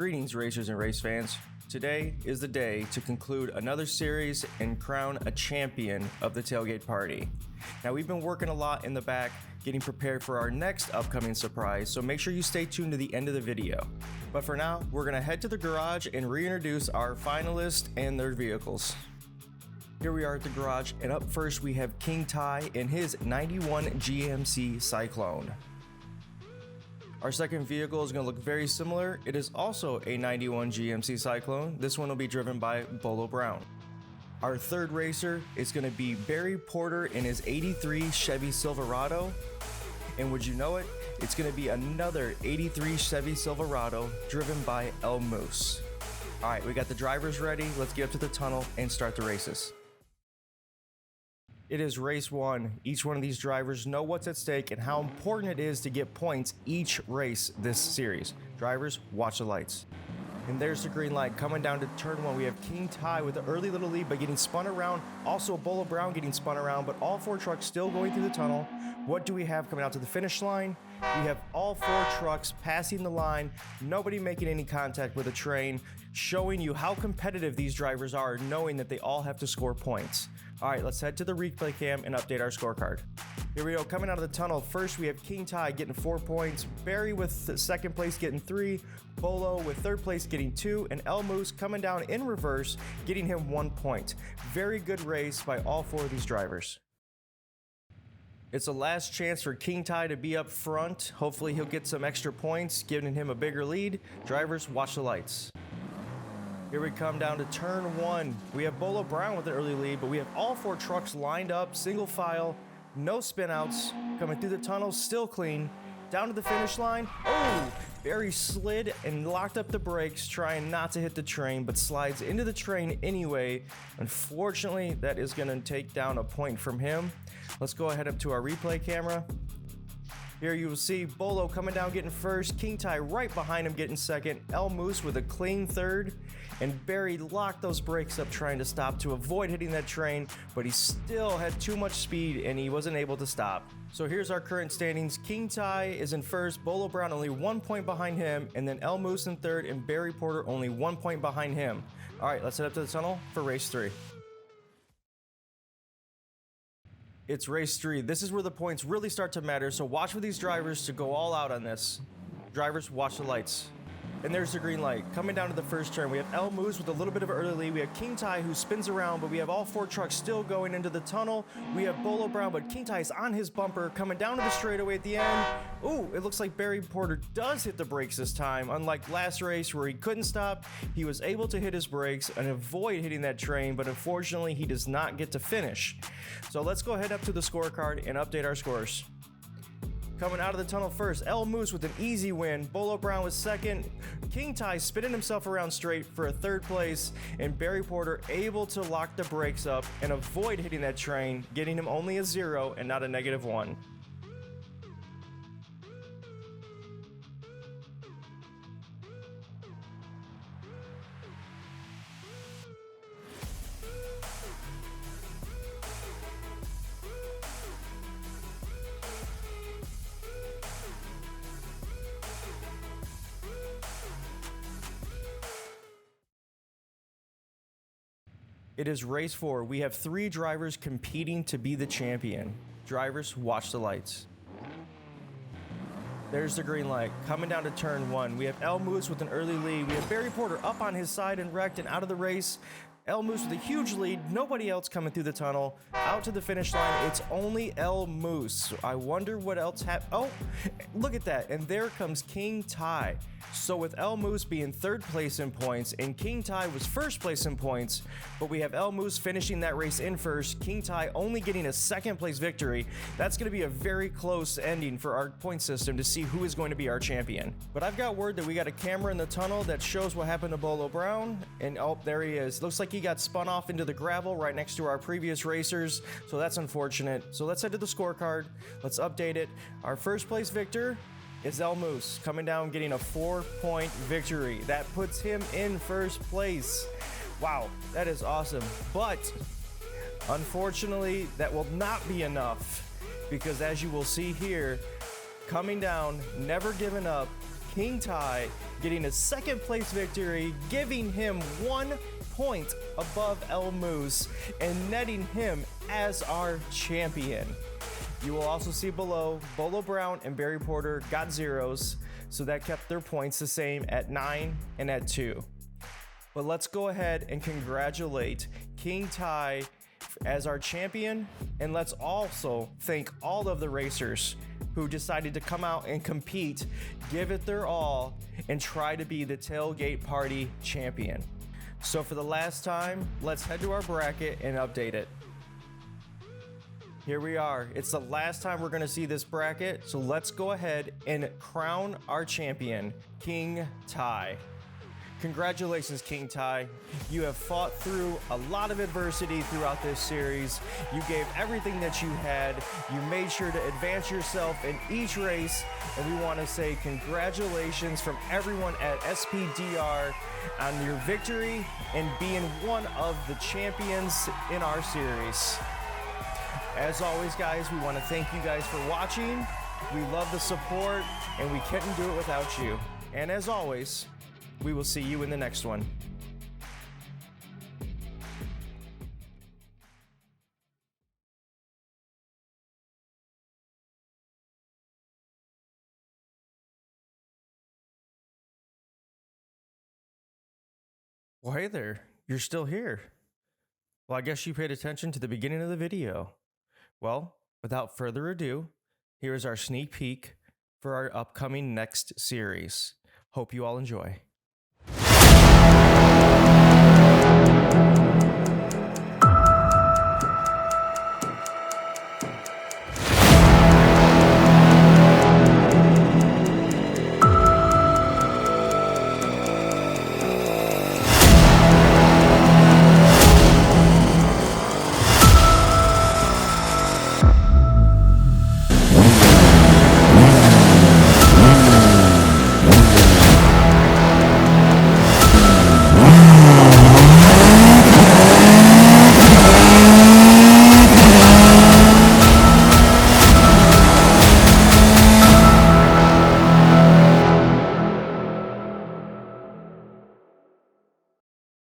Greetings, racers and race fans. Today is the day to conclude another series and crown a champion of the tailgate party. Now, we've been working a lot in the back, getting prepared for our next upcoming surprise, so make sure you stay tuned to the end of the video. But for now, we're gonna head to the garage and reintroduce our finalists and their vehicles. Here we are at the garage, and up first we have King Ty in his 91 GMC Cyclone. Our second vehicle is going to look very similar. It is also a 91 GMC Cyclone. This one will be driven by Bolo Brown. Our third racer is going to be Barry Porter in his 83 Chevy Silverado. And would you know it, it's going to be another 83 Chevy Silverado driven by El Moose. All right, we got the drivers ready. Let's get up to the tunnel and start the races. It is race one. Each one of these drivers know what's at stake and how important it is to get points each race this series. Drivers, watch the lights. And there's the green light. Coming down to turn one, we have King Ty with an early little lead, but getting spun around. Also, Bolo Brown getting spun around, but all four trucks still going through the tunnel. What do we have coming out to the finish line? We have all four trucks passing the line, nobody making any contact with a train, showing you how competitive these drivers are, knowing that they all have to score points. All right, let's head to the replay cam and update our scorecard. Here we go, coming out of the tunnel. First, we have King Ty getting 4 points, Barry with second place getting 3, Bolo with third place getting 2, and El Moose coming down in reverse, getting him 1 point. Very good race by all four of these drivers. It's a last chance for King Ty to be up front. Hopefully he'll get some extra points, giving him a bigger lead. Drivers, watch the lights. Here we come down to turn one. We have Bolo Brown with an early lead, but we have all four trucks lined up, single file, no spin outs, coming through the tunnel, still clean. Down to the finish line. Oh, Barry slid and locked up the brakes, trying not to hit the train, but slides into the train anyway. Unfortunately, that is gonna take down a point from him. Let's go ahead up to our replay camera. Here you will see Bolo coming down getting first, King Ty right behind him getting second, El Moose with a clean third, and Barry locked those brakes up trying to stop to avoid hitting that train, but he still had too much speed and he wasn't able to stop. So here's our current standings. King Ty is in first, Bolo Brown only 1 point behind him, and then El Moose in third, and Barry Porter only 1 point behind him. All right, let's head up to the tunnel for race 3. It's race 3. This is where the points really start to matter, so watch for these drivers to go all out on this. Drivers, watch the lights. And there's the green light. Coming down to the first turn, we have El Moose with a little bit of an early lead. We have King Ty who spins around, but we have all four trucks still going into the tunnel. We have Bolo Brown, but King Ty is on his bumper, coming down to the straightaway at the end. Ooh, it looks like Barry Porter does hit the brakes this time. Unlike last race where he couldn't stop, he was able to hit his brakes and avoid hitting that train, but unfortunately he does not get to finish. So let's go ahead up to the scorecard and update our scores. Coming out of the tunnel first, El Moose with an easy win. Bolo Brown was second. King Ty spinning himself around straight for a third place. And Barry Porter able to lock the brakes up and avoid hitting that train, getting him only a 0 and not a -1. It is race 4. We have 3 drivers competing to be the champion. Drivers, watch the lights. There's the green light. Coming down to turn 1, we have El Moose with an early lead. We have Barry Porter up on his side and wrecked and out of the race. El Moose with a huge lead. Nobody else coming through the tunnel. Out to the finish line. It's only El Moose. I wonder what else happened. Oh, look at that. And there comes King Ty. So with El Moose being third place in points and King Ty was first place in points, but we have El Moose finishing that race in first, King Ty only getting a second place victory. That's going to be a very close ending for our point system to see who is going to be our champion. But I've got word that we got a camera in the tunnel that shows what happened to Bolo Brown, and oh, there he is. Looks like he got spun off into the gravel right next to our previous racers, so that's unfortunate. So let's head to the scorecard. Let's update it. Our first place victor is El Moose, coming down getting a 4-point victory. That puts him in first place. Wow, that is awesome. But unfortunately, that will not be enough, because as you will see here, coming down, never giving up, King Ty getting a second place victory, giving him 1 point above El Moose and netting him as our champion. You will also see below, Bolo Brown and Barry Porter got zeros, so that kept their points the same at 9 and at 2. But let's go ahead and congratulate King Ty as our champion, and let's also thank all of the racers who decided to come out and compete, give it their all, and try to be the tailgate party champion. So for the last time, let's head to our bracket and update it. Here we are. It's the last time we're gonna see this bracket, so let's go ahead and crown our champion, King Ty. Congratulations, King Ty. You have fought through a lot of adversity throughout this series. You gave everything that you had. You made sure to advance yourself in each race, and we want to say congratulations from everyone at SPDR on your victory and being one of the champions in our series. As always, guys, we want to thank you guys for watching. We love the support, and we couldn't do it without you. And as always, we will see you in the next one. Well, hey there, you're still here. Well, I guess you paid attention to the beginning of the video. Well, without further ado, here is our sneak peek for our upcoming next series. Hope you all enjoy.